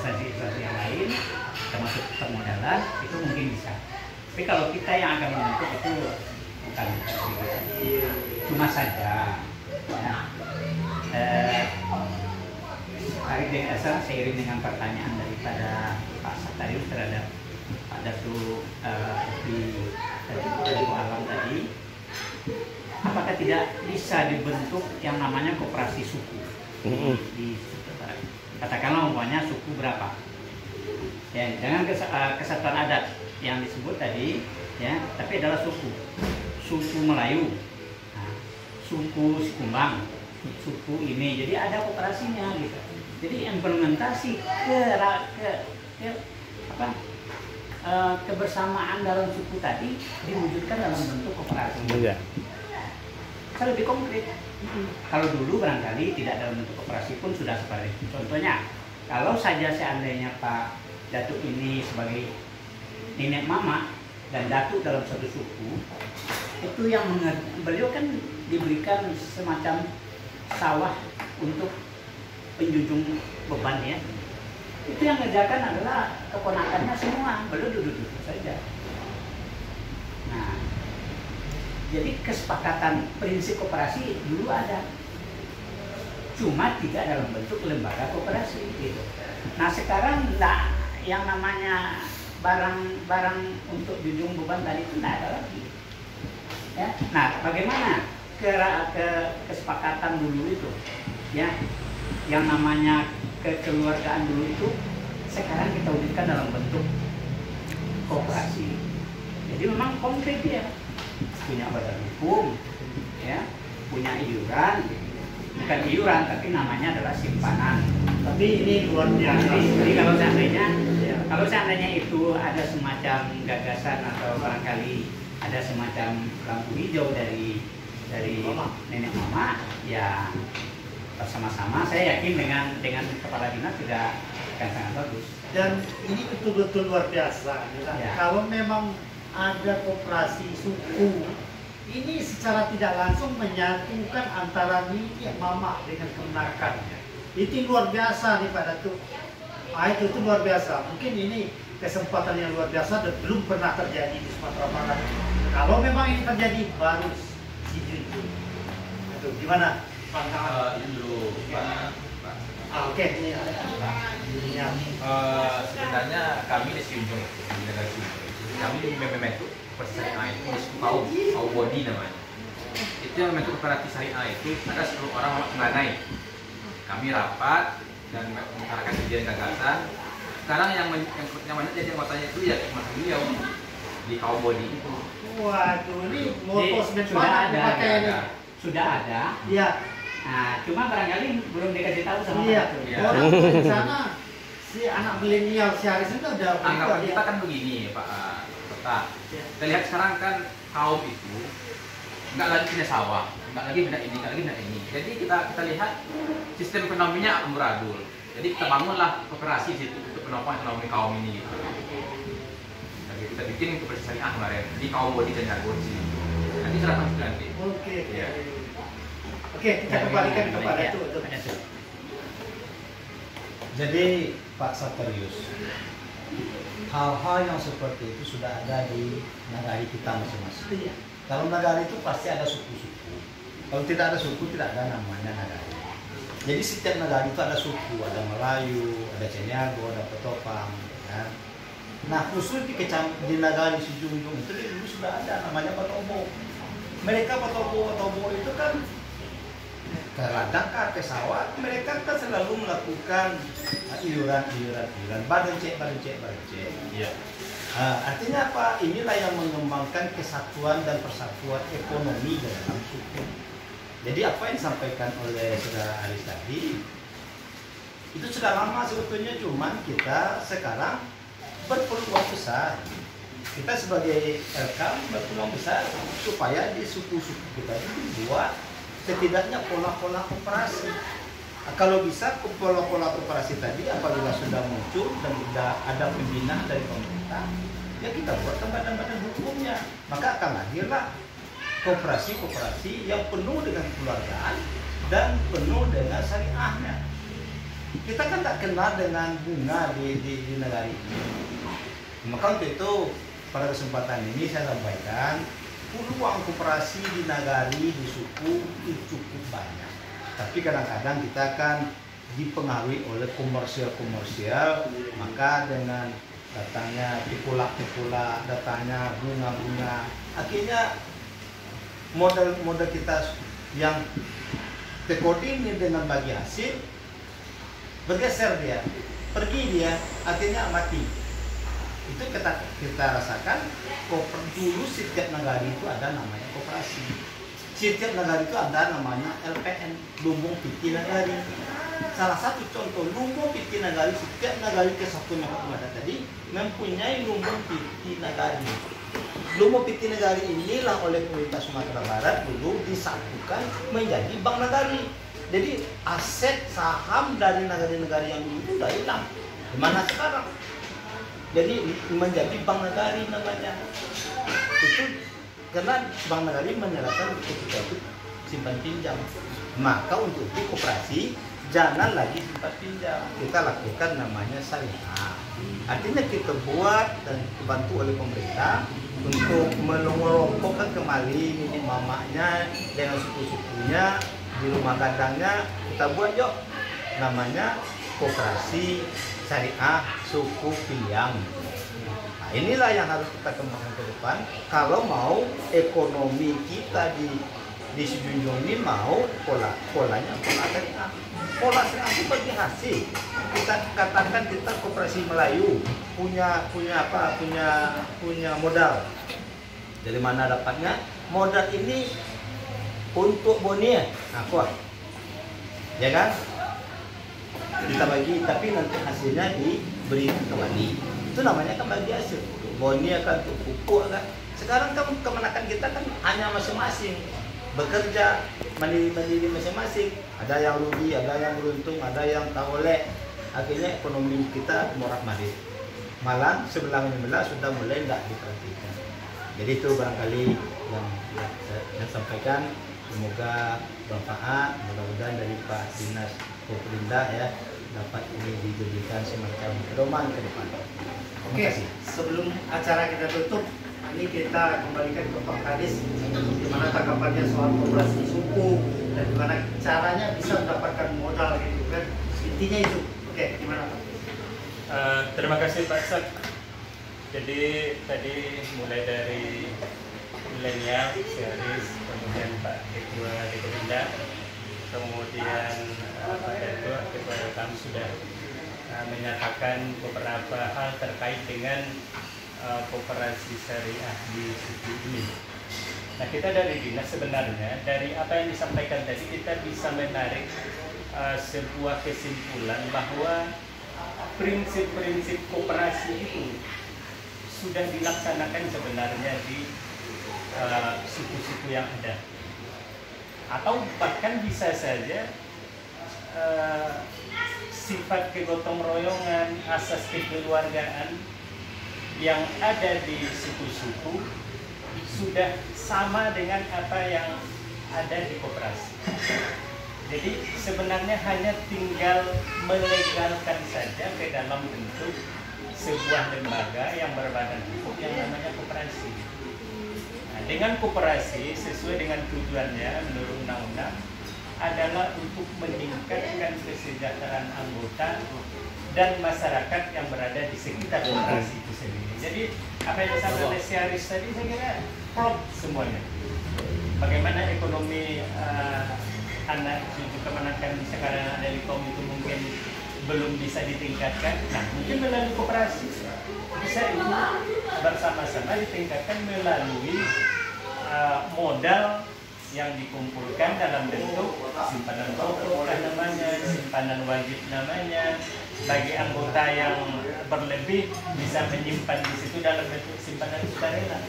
instansi yang lain, termasuk permodalan, itu mungkin bisa. Tapi kalau kita yang akan membentuk itu bukan cuma saja. Ya. Seiring dengan pertanyaan daripada Pak Satarius terhadap Pak Datu di Alam tadi, apakah tidak bisa dibentuk yang namanya koperasi suku di katakanlah umpamanya suku berapa ya, dengan kesatuan adat yang disebut tadi ya, tapi adalah suku Melayu, nah, suku Sikumbang, suku ini, jadi ada koperasinya gitu. Jadi implementasi kebersamaan dalam suku tadi diwujudkan dalam bentuk koperasi. Saya lebih konkret. Kalau dulu barangkali tidak dalam bentuk koperasi pun sudah seperti itu. Contohnya, kalau saja seandainya Pak Datuk ini sebagai nenek mama dan datuk dalam satu suku, itu yang beliau kan diberikan semacam sawah untuk penjunjung beban ya. Itu yang ngerjakan adalah keponakannya semua, beliau duduk-duduk saja. Nah, jadi kesepakatan prinsip koperasi dulu ada, cuma tidak dalam bentuk lembaga koperasi gitu. Nah sekarang enggak, yang namanya barang untuk junjung beban tadi itu tidak ada lagi. Ya. Nah bagaimana kesepakatan dulu itu, ya, yang namanya kekeluargaan dulu itu, sekarang kita wujudkan dalam bentuk koperasi. Jadi memang konkret ya. Punya badan hukum, ya, punya iuran, bukan iuran tapi namanya adalah simpanan. Tapi ini luar biasa. Jadi kalau seandainya itu ada semacam gagasan atau barangkali ada semacam lampu hijau dari nenek mama, ya bersama-sama saya yakin dengan kepala dinas juga akan sangat bagus. Dan ini betul-betul luar biasa. Ya. Kalau memang ada koperasi suku, ini secara tidak langsung menyatukan antara nenek mama dengan kemenakannya. Itu luar biasa nih Pak Datuk. Itu luar biasa. Mungkin ini kesempatan yang luar biasa dan belum pernah terjadi di Sumatera Barat. Kalau memang ini terjadi, baru si Junjung. Itu gimana? Ini dulu Pak. Oke. Ini sebenarnya kami di Junjung itu, di negara Junjung. Kami membentuk koperasi syariah itu kaum body namanya. Itu yang membentuk koperasi syariah itu ada 10 orang mengenai. Kami rapat dan mengutarakan ide gagasan. Sekarang yang jadi anggotanya itu ya Mas beliau di kaum body itu. Waduh, ini motos sudah ada. Iya. Nah, cuma barangkali belum dikasih tahu sama Iya. Pak. Orang di sana si anak milenial si Haris itu udah Anggap kita kan begini Pak Kota. Kita lihat sekarang kan kaum itu nggak lagi punya sawah, nggak lagi benda ini, nggak lagi benda ini. Jadi kita lihat sistem ekonominya amburadul. Jadi kita bangunlah koperasi situ untuk penopang ekonomi kaum ini. Gitu. Jadi kita bikin koperasi syariah kemarin di kaum bodi dan jargon sini. Nanti serahkan nanti. Oke. Ya. Oke, kita kembalikan kepada itu. Jadi Pak Satarius, hal-hal yang seperti itu sudah ada di nagari kita masing-masing. Iya. Kalau nagari itu pasti ada suku-suku. Kalau tidak ada suku, tidak ada namanya nagari. Jadi setiap nagari itu ada suku, ada Melayu, ada Ceniago, ada Petopang. Kan? Nah khusus di nagari Sijunjung itu dulu sudah ada namanya Patobo. Mereka Patobo itu kan ke ladang, ke sawah, mereka kan selalu melakukan iuran, badan cek. Iya. Artinya apa? Inilah yang mengembangkan kesatuan dan persatuan ekonomi dalam suku. Jadi apa yang disampaikan oleh saudara Aris tadi itu sudah lama sebetulnya, cuman kita sekarang berpeluang besar. Kita sebagai LK berpeluang besar supaya di suku-suku kita itu buat setidaknya pola-pola koperasi. Kalau bisa pola-pola koperasi tadi apabila sudah muncul dan sudah ada pembinaan dari pemerintah, ya kita buat badan-badan hukumnya. Maka akan lahirlah koperasi-koperasi yang penuh dengan kekeluargaan dan penuh dengan syariahnya. kita kan tak kenal dengan bunga di negara ini. Maka untuk itu pada kesempatan ini saya sampaikan peluang koperasi di nagari, di suku itu cukup banyak. Tapi kadang-kadang kita kan dipengaruhi oleh komersial, maka dengan datangnya pikula, datangnya bunga-bunga, akhirnya modal kita yang terkoordinir dengan bagi hasil bergeser dia, pergi dia, akhirnya mati. Itu kita rasakan. Dulu setiap negara itu ada namanya koperasi, setiap negara itu ada namanya LPN, Lumbung Piti Nagari. Salah satu contoh Lumbung Piti Nagari, setiap negara kesatuan yang ada tadi mempunyai Lumbung Piti Nagari. Lumbung Piti Nagari inilah oleh pemerintah Sumatera Barat dulu disatukan menjadi Bank Nagari. Jadi aset saham dari negara-negara yang dulu itu sudah hilang. Di mana sekarang? Jadi menjadi Bank Nagari namanya. Itu karena Bank Nagari menyerahkan ketika itu simpan pinjam. Maka untuk itu koperasi jangan lagi simpan pinjam. Kita lakukan namanya syariah. Artinya kita buat dan dibantu oleh pemerintah untuk melonggarkan kembali milik mamaknya dengan suku-sukunya di rumah kandangnya. Kita buat yuk namanya koperasi syariah suku Piang. Nah, inilah yang harus kita kembangkan ke depan kalau mau ekonomi kita di Sejunjung ini mau polanya pola syariah. Pola syariah itu bagi hasil. Kita katakan kita koperasi Melayu punya modal. Dari mana dapatnya? Modal ini untuk bonia, ya kan? Kita bagi, tapi nanti hasilnya diberi kembali. Itu namanya kan bagi hasil. Bonia kan, untuk pupuk kan. Sekarang kan kemenakan kita kan hanya masing-masing bekerja mandiri masing-masing. Ada yang rugi, ada yang beruntung, ada yang tak oleh. Akhirnya ekonomi kita morat-marit. Malah sebelah sudah mulai tidak diperhatikan. Jadi itu barangkali yang saya sampaikan. Semoga bermanfaat. Mudah-mudahan dari Pak Dinas Pemerintah ya dapat ini dijadikan semacam pedoman ke depan. Oke, sebelum acara kita tutup, ini kita kembalikan ke Pak Kadis, gimana tanggapannya soal koperasi suku dan gimana caranya bisa mendapatkan modal gitu kan, intinya itu. Oke, gimana Pak? Terima kasih Pak Sak. Jadi tadi mulai dari milenial, series, kemudian Pak Ketua Deperinda, kemudian Pak Ketua kami sudah menyatakan beberapa hal terkait dengan koperasi syariah di suku ini. Nah, kita dari dinas sebenarnya dari apa yang disampaikan tadi kita bisa menarik sebuah kesimpulan bahwa prinsip-prinsip koperasi itu sudah dilaksanakan sebenarnya di suku-suku yang ada, atau bahkan bisa saja sifat kegotong royongan, asas kekeluargaan yang ada di suku-suku sudah sama dengan apa yang ada di koperasi. Jadi sebenarnya hanya tinggal melegalkan saja ke dalam bentuk sebuah lembaga yang berbadan hukum yang namanya koperasi. Nah, dengan koperasi sesuai dengan tujuannya menurut undang-undang adalah untuk meningkatkan kesejahteraan anggota dan masyarakat yang berada di sekitar koperasi itu sendiri. Jadi apa yang disampaikan oleh Siaris tadi saya kira plot semuanya. Bagaimana ekonomi anak cucu kemenakan sekarang ada di KOM itu mungkin belum bisa ditingkatkan. Nah, mungkin melalui koperasi bisa itu bersama-sama ditingkatkan melalui modal yang dikumpulkan dalam bentuk simpanan pokok namanya, simpanan wajib namanya. Bagi anggota yang berlebih bisa menyimpan di situ dalam bentuk simpanan sukarela.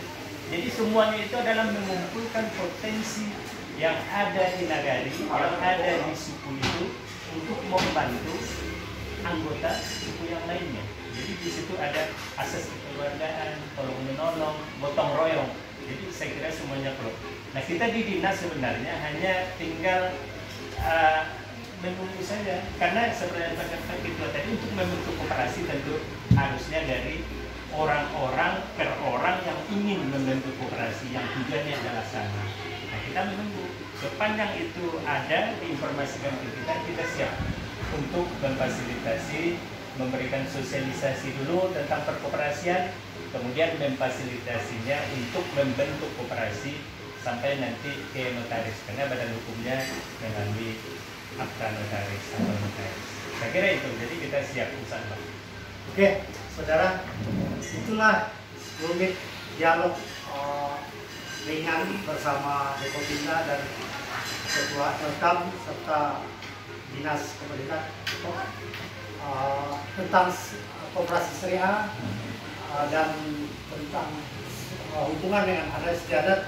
Jadi semuanya itu adalah mengumpulkan potensi yang ada di nagari, yang ada di suku itu untuk membantu anggota suku yang lainnya. Jadi di situ ada asas kekeluargaan, tolong menolong, gotong royong. Jadi saya kira semuanya klop. Nah, kita di dinas sebenarnya hanya tinggal menunggu saja, karena seperti yang Pak Ketua tadi, untuk membentuk koperasi tentu harusnya dari orang-orang per orang yang ingin membentuk koperasi yang tujuannya adalah sama. Nah, kita menunggu sepanjang itu ada diinformasikan ke kita siap untuk memfasilitasi, memberikan sosialisasi dulu tentang perkoperasian, kemudian memfasilitasinya untuk membentuk koperasi sampai nanti ke notaris, karena badan hukumnya melalui akta notaris atau notaris. Saya kira itu, jadi kita siap insya-Allah. Oke, saudara, itulah 10 menit dialog ringan bersama Dekopinda dan Ketua Elkam serta Dinas Kependidikan tentang koperasi syariah dan tentang hubungan dengan adat istiadat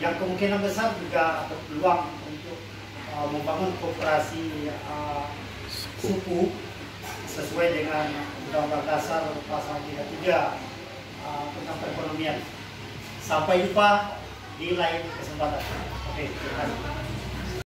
yang kemungkinan besar juga berpeluang untuk membangun koperasi suku sesuai dengan Undang-Undang Dasar Pasal 33 tentang perekonomian. Sampai jumpa di lain kesempatan. Oke, terima kasih.